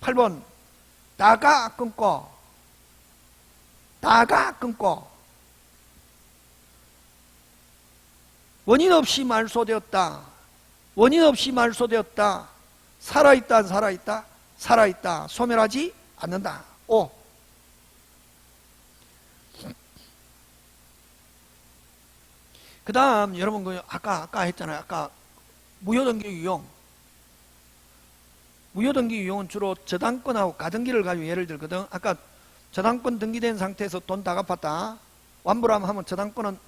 8번 다가 끊고 원인 없이 말소되었다. 원인 없이 말소되었다. 살아있다 안 살아있다? 살아있다. 소멸하지 않는다. 5. 그 다음 여러분 아까 했잖아요. 아까 무효등기 유용. 무효등기 유용은 주로 저당권하고 가등기를 가지고 예를 들거든. 아까 저당권 등기된 상태에서 돈 다 갚았다. 완불함 하면 저당권은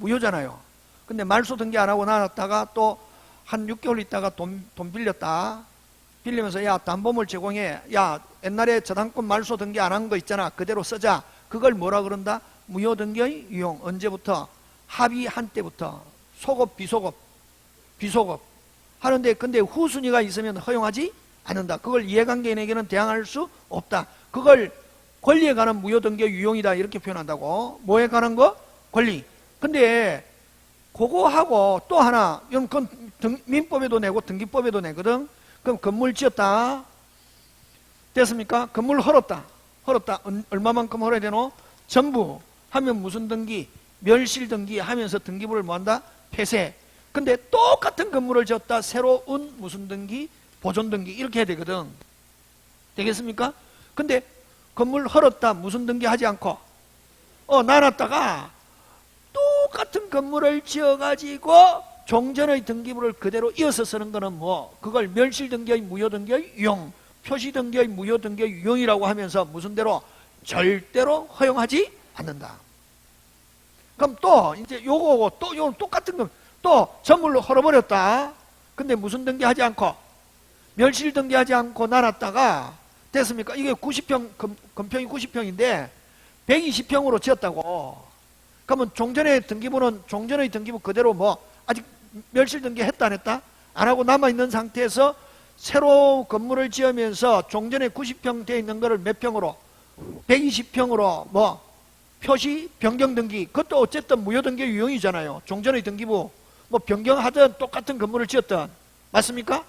무효잖아요. 근데 말소 등기 안 하고 나눴다가 또 한 6개월 있다가 돈 빌렸다. 빌리면서 야 담보물 제공해. 야 옛날에 저당권 말소 등기 안 한 거 있잖아. 그대로 쓰자. 그걸 뭐라 그런다? 무효등기의 유용. 언제부터? 합의한 때부터. 소급 비소급 하는데 근데 후순위가 있으면 허용하지 않는다. 그걸 이해관계인에게는 대항할 수 없다. 그걸 권리에 관한 무효등기의 유용이다 이렇게 표현한다고. 뭐에 관한 거? 권리. 근데 그거하고 또 하나, 그건 민법에도 내고 등기법에도 내거든. 그럼 건물 지었다. 됐습니까? 건물 헐었다. 얼마만큼 헐어야 되노? 전부 하면 무슨 등기? 멸실 등기 하면서 등기부를 뭐한다? 폐쇄. 근데 똑같은 건물을 지었다. 새로운 무슨 등기? 보존 등기 이렇게 해야 되거든. 되겠습니까? 근데 건물 헐었다. 무슨 등기 하지 않고 나눴다가 똑같은 건물을 지어가지고 종전의 등기부를 그대로 이어서 쓰는 거는 뭐 그걸 멸실등기의 무효등기의 유용, 표시등기의 무효등기의 유용이라고 하면서 무슨 대로 절대로 허용하지 않는다. 그럼 또 이제 요거고 또 요 똑같은 거 또 전물로 헐어버렸다. 근데 무슨 등기하지 않고 멸실등기하지 않고 나눴다가 됐습니까? 이게 90평 건평이 90평인데 120평으로 지었다고. 그러면 종전의 등기부 그대로 뭐 아직 멸실등기 했다 안 했다? 안 하고 남아있는 상태에서 새로 건물을 지으면서 종전에 90평 돼 있는 거를 몇 평으로? 120평으로 뭐 표시 변경등기. 그것도 어쨌든 무효등기 유형이잖아요. 종전의 등기부 뭐 변경하든 똑같은 건물을 지었든. 맞습니까?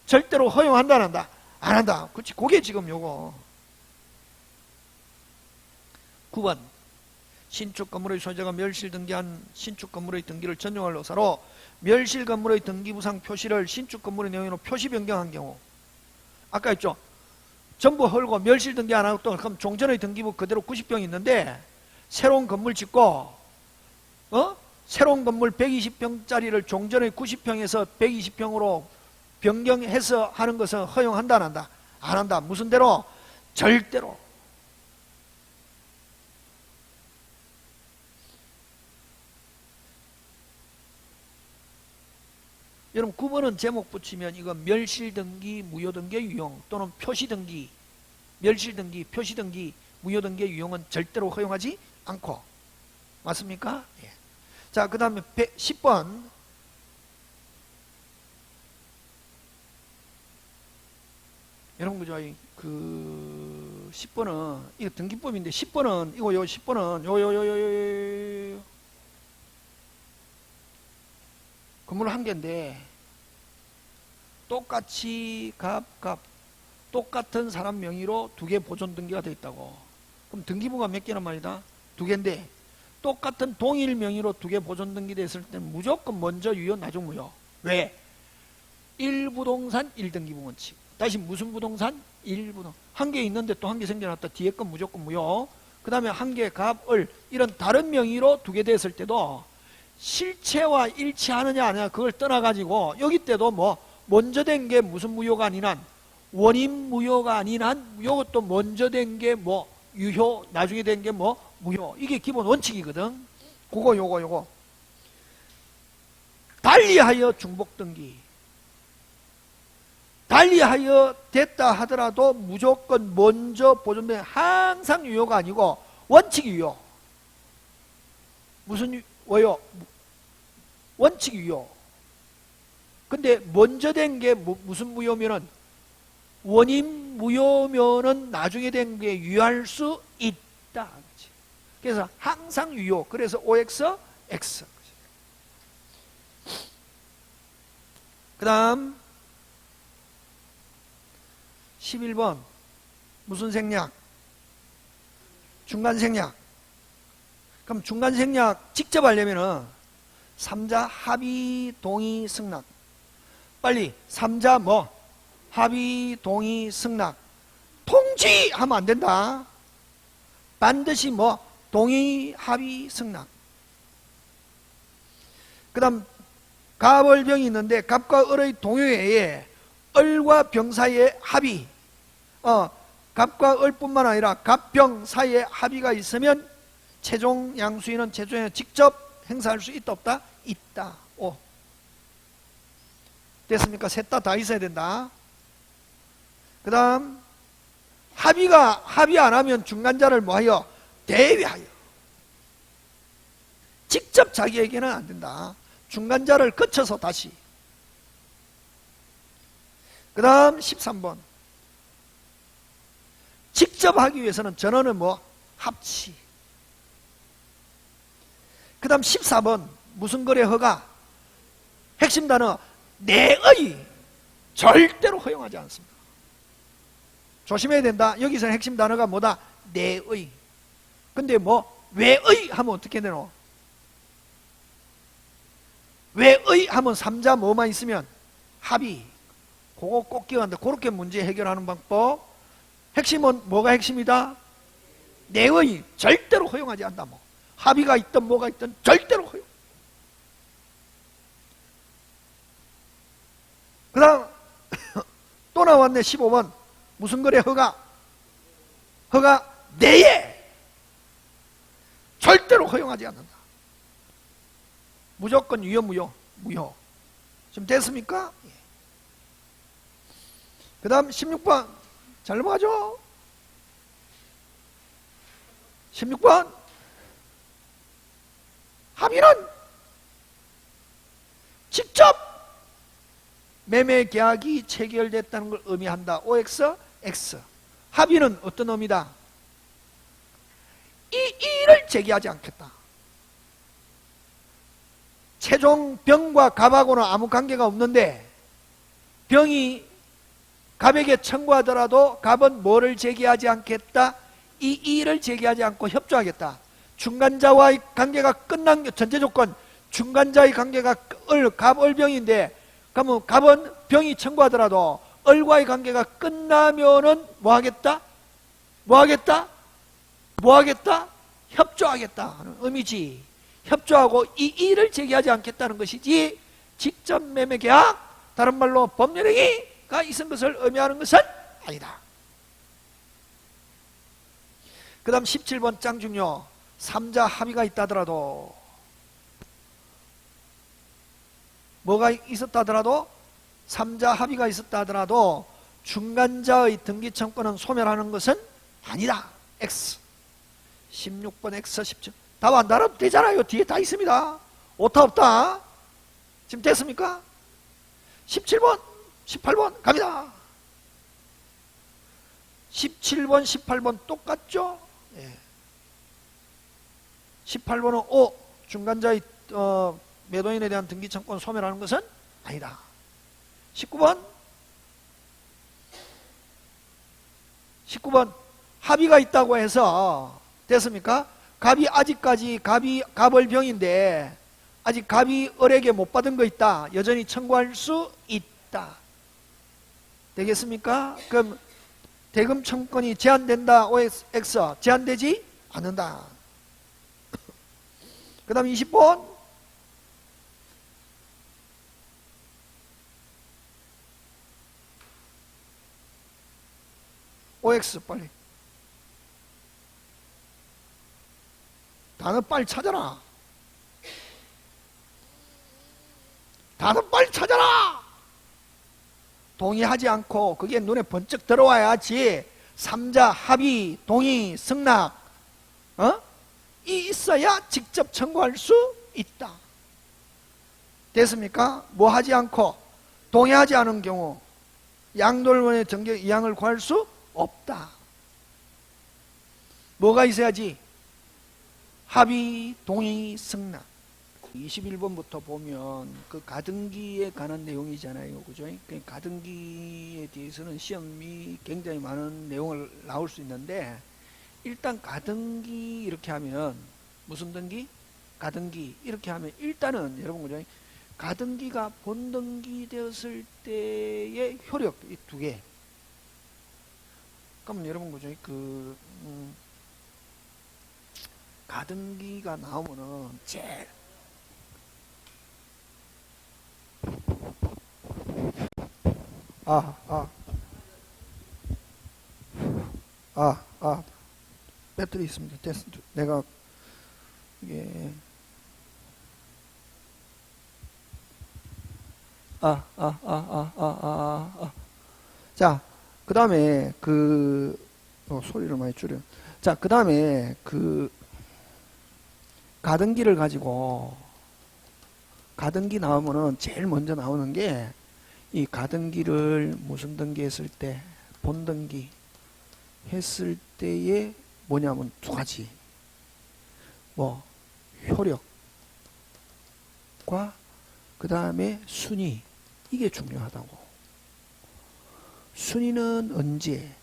절대로 허용한다 안 한다? 안 한다. 그렇지. 그게 지금 요거. 9번 신축 건물의 소유자가 멸실 등기한 신축 건물의 등기를 전용할 의사로 멸실 건물의 등기부상 표시를 신축 건물의 내용으로 표시 변경한 경우. 아까 했죠. 전부 헐고 멸실 등기 안 하고 또 그럼 종전의 등기부 그대로 90평이 있는데 새로운 건물 짓고 새로운 건물 120평짜리를 종전의 90평에서 120평으로 변경해서 하는 것은 허용한다 안 한다? 안 한다. 무슨 대로? 절대로. 여러분 9번은 제목 붙이면 이거 멸실등기, 무효등기의 유용 또는 표시등기, 멸실등기, 표시등기, 무효등기의 유용은 절대로 허용하지 않고. 맞습니까? 예. 자, 그 다음에 10번 여러분 그죠? 그 10번은 이거 등기법인데 10번은 이거 10번은 요 건물 한 개인데 똑같이 값 똑같은 사람 명의로 두 개 보존 등기가 되어 있다고. 그럼 등기부가 몇 개란 말이다? 두 개인데 똑같은 동일 명의로 두 개 보존 등기됐을 때는 무조건 먼저 유효 나중 무효. 왜? 1부동산 1등기부 원칙. 다시 무슨 부동산? 1부동산. 한 개 있는데 또 한 개 생겨났다. 뒤에 건 무조건 무효. 그 다음에 한 개 값을 이런 다른 명의로 두 개 됐을 때도 실체와 일치하느냐 아니냐 그걸 떠나가지고 여기 때도 뭐 먼저 된 게 무슨 무효가 아닌 한 원인 무효가 아닌 한 요것도 먼저 된 게 뭐 유효 나중에 된 게 뭐 무효. 이게 기본 원칙이거든. 그거 요거 달리하여 중복등기 달리하여 됐다 하더라도 무조건 먼저 보존된 항상 유효가 아니고 원칙 유효. 무슨 왜요? 원칙 유효. 근데 먼저 된 게 무슨 무효면은 원인 무효면은 나중에 된 게 유효할 수 있다. 그래서 항상 유효. 그래서 OX, X. 그 다음 11번 무슨 생략? 중간 생략. 그럼 중간 생략 직접 하려면은 3자 합의 동의 승낙. 빨리 3자 뭐? 합의 동의 승낙. 통지하면 안 된다. 반드시 뭐? 동의 합의 승낙. 그 다음 갑을병이 있는데 갑과 을의 동요에 을과 병 사이에 합의, 갑과 을뿐만 아니라 갑병 사이에 합의가 있으면 최종 양수인은 최종에 직접 행사할 수 있다 없다? 있다. 오. 됐습니까? 셋 다 있어야 된다. 그 다음 합의 안 하면 중간자를 뭐하여? 대위하여. 직접 자기에게는 안 된다. 중간자를 거쳐서 다시. 그 다음 13번 직접 하기 위해서는 전원은 뭐? 합치. 그 다음 14번 무슨 거래 허가? 핵심 단어 내의. 절대로 허용하지 않습니다. 조심해야 된다. 여기서 핵심 단어가 뭐다? 내의. 근데 뭐 외의 하면 어떻게 되노? 외의 하면 3자 뭐만 있으면 합의. 그거 꼭 기억한다. 그렇게 문제 해결하는 방법. 핵심은 뭐가 핵심이다? 내의. 절대로 허용하지 않다. 뭐 합의가 있든 뭐가 있든 절대로 허용. 그 다음 또 나왔네. 15번 무슨 거래 허가? 허가 내에. 절대로 허용하지 않는다. 무조건 유효 무효? 무효. 좀 됐습니까? 그 다음 16번 잘 넘어가죠. 16번 합의는 직접 매매 계약이 체결됐다는 걸 의미한다. OX, X. 합의는 어떤 의미다? 이 일을 제기하지 않겠다. 최종 병과 갑하고는 아무 관계가 없는데 병이 갑에게 청구하더라도 갑은 뭐를 제기하지 않겠다? 이 일을 제기하지 않고 협조하겠다. 중간자와의 관계가 끝난 전제 조건, 중간자의 관계가 갑, 을병인데 그러면 갑은 병이 청구하더라도 을과의 관계가 끝나면은 뭐 하겠다? 뭐 하겠다? 뭐 하겠다? 협조하겠다 하는 의미지. 협조하고 이 일을 제기하지 않겠다는 것이지 직접 매매 계약, 다른 말로 법률행위가 있은 것을 의미하는 것은 아니다. 그 다음 17번 짱 중요. 3자 합의가 있다 하더라도 뭐가 있었다 하더라도 3자 합의가 있었다 하더라도 중간자의 등기청구는 소멸하는 것은 아니다. X. 16번 X 17. 답 안 달아도 되잖아요. 뒤에 다 있습니다. 오타 없다. 지금 됐습니까? 17번 18번 갑니다. 17번 18번 똑같죠? 예. 18번은 O. 중간자의 매도인에 대한 등기청구권 소멸하는 것은 아니다. 19번 합의가 있다고 해서 됐습니까? 갑이 아직까지 갑을병인데 아직 갑이 을에게 못 받은 거 있다. 여전히 청구할 수 있다. 되겠습니까? 그럼 대금 청구권이 제한된다. OX 제한되지 않는다. 그 다음 20번 OX 빨리 단어 빨리 찾아라. 단어 빨리 찾아라. 동의하지 않고 그게 눈에 번쩍 들어와야지 3자 합의, 동의, 승낙 이 있어야 직접 청구할 수 있다. 됐습니까? 뭐 하지 않고 동의하지 않은 경우 양돌원의 정격 이양을 구할 수 없다. 뭐가 있어야지? 합의, 동의, 승낙. 21번부터 보면 그 가등기에 관한 내용이잖아요. 그죠? 그 가등기에 대해서는 시험이 굉장히 많은 내용을 나올 수 있는데, 일단 가등기 이렇게 하면 무슨 등기? 가등기 이렇게 하면 일단은 여러분 그죠? 가등기가 본등기 되었을 때의 효력 이 두 개. 그러면 여러분 그죠? 가등기가 나오면은 제일 배터리 있습니다. 됐어. 내가 이게 자, 그 다음에 소리를 많이 줄여. 자, 그 다음에 가등기를 가지고 가등기 나오면은 제일 먼저 나오는 게 이 가등기를 무슨 등기 했을 때 본등기 했을 때에 뭐냐면 두 가지 효력과 그 다음에 순위 이게 중요하다고. 순위는 언제?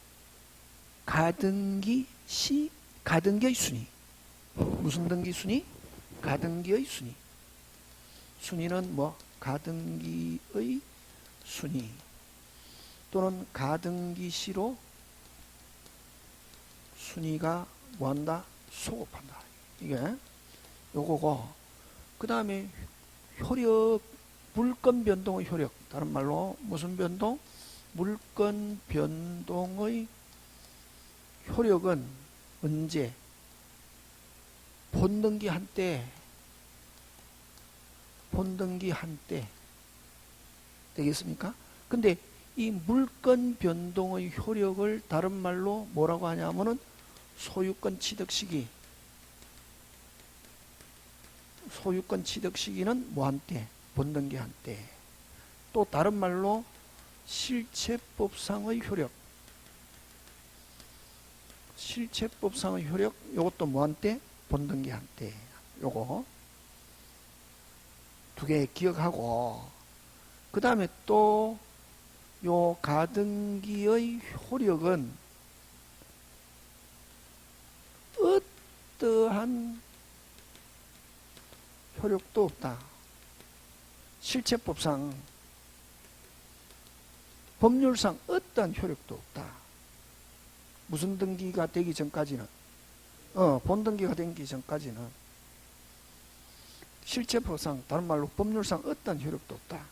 가등기의 순위. 무슨 등기 순위? 가등기의 순위. 순위는 가등기의 순위 또는 가등기시로 순위가 뭐한다? 소급한다. 이게 요거고, 그 다음에 효력, 물건 변동의 효력. 다른 말로 무슨 변동? 물건 변동의 효력은 언제? 본등기 한때 되겠습니까? 근데 이 물건 변동의 효력을 다른 말로 뭐라고 하냐면은 소유권 취득 시기. 소유권 취득 시기는 뭐 한때? 본등기 한때. 또 다른 말로 실체법상의 효력. 실체법상의 효력, 요것도 뭐 한때? 본등기 한때. 요거 두 개 기억하고, 그 다음에 또 요 가등기의 효력은 어떠한 효력도 없다. 실체법상, 법률상 어떠한 효력도 없다. 무슨 등기가 되기 전까지는, 본등기가 되기 전까지는 실체법상, 다른 말로 법률상 어떠한 효력도 없다.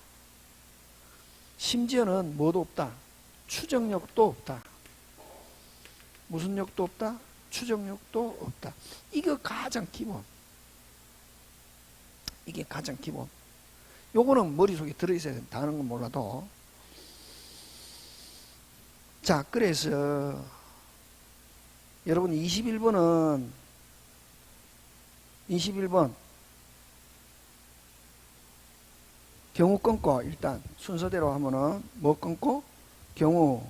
심지어는 뭐도 없다. 추정력도 없다. 무슨 역도 없다? 추정력도 없다. 이거 가장 기본. 이게 가장 기본. 요거는 머릿속에 들어있어야 된다. 다른 건 몰라도. 자, 그래서 여러분 21번 경우 끊고, 일단 순서대로 하면은 뭐 끊고? 경우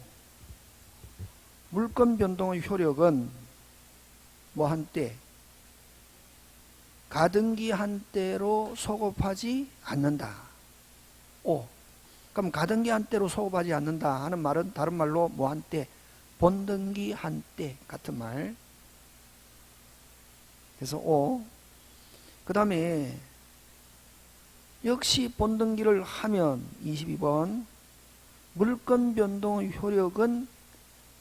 물건 변동의 효력은 뭐 한때? 가등기 한때로 소급하지 않는다. 그럼 가등기 한때로 소급하지 않는다 하는 말은 다른 말로 뭐 한때? 본등기 한때 같은 말. 그래서 그 다음에 역시 본등기를 하면 22번 물건 변동의 효력은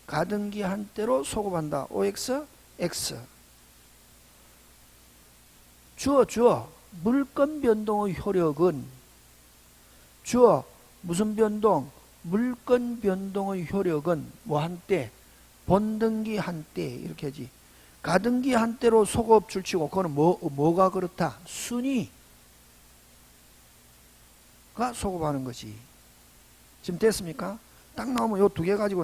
가등기 한때로 소급한다. OX, X. 주어. 물건 변동의 효력은 주어. 무슨 변동? 물건 변동의 효력은 뭐 한때? 본등기 한때. 이렇게 하지. 가등기 한때로 소급 줄치고, 그거는 뭐가 그렇다? 순위가 소급하는 것이. 지금 됐습니까? 딱 나오면 요 두 개 가지고